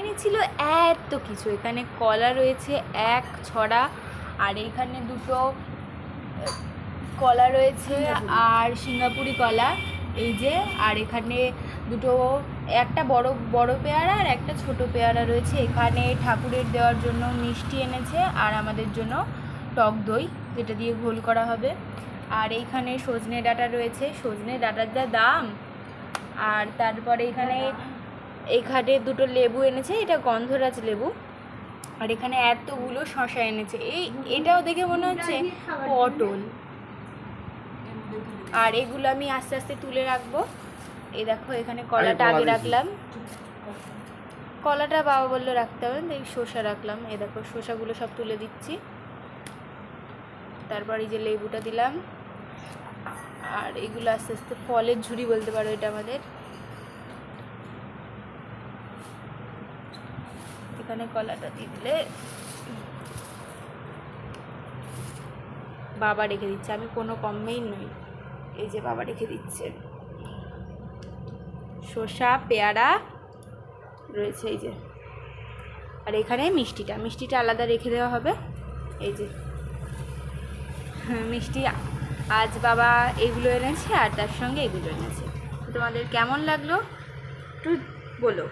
এনেছিল এত কিছু। এখানে কলা রয়েছে এক ছড়া, আর এইখানে দুটো কলা রয়েছে আর সিঙ্গাপুরি কলা এই যে। আর এখানে দুটো, একটা বড় বড় পেয়ারা আর একটা ছোট পেয়ারা রয়েছে। এখানে ঠাকুরের দেওয়ার জন্য মিষ্টি এনেছে আর আমাদের জন্য টক দই, যেটা দিয়ে ঘোল করা হবে। আর এইখানে সজনে ডাঁটা রয়েছে, সজনে ডাঁটার যা দাম। আর তারপরে এখানে দুটো লেবু এনেছে, এটা গন্ধরাজ লেবু। আর এখানে এতগুলো শশা এনেছে, এটাও দেখে মনে হচ্ছে পটল। আর এগুলো আমি আস্তে আস্তে তুলে রাখবো। এই দেখো এখানে কলাটা আগে রাখলাম, কলাটা বাবা বললো রাখতে হবে, এই শসা রাখলাম। এই দেখো শসাগুলো সব তুলে দিচ্ছি। তারপর এই যে লেবুটা দিলাম। আর এগুলো আস্তে আস্তে ফলের ঝুড়ি বলতে পারো এটা আমাদের। এখানে কলাটা দিয়ে দিলে বাবা রেখে দিচ্ছে, আমি কোনো কমেই নই। এই যে বাবা রেখে দিচ্ছে, শসা পেয়ারা রয়েছে এই যে। আর এখানে মিষ্টিটা আলাদা রেখে দেওয়া হবে। এই যে মিষ্টি আজ বাবা এগুলো এনেছে আর তার সঙ্গে এগুলো এনেছে। তোমাদের কেমন লাগলো একটু বলো।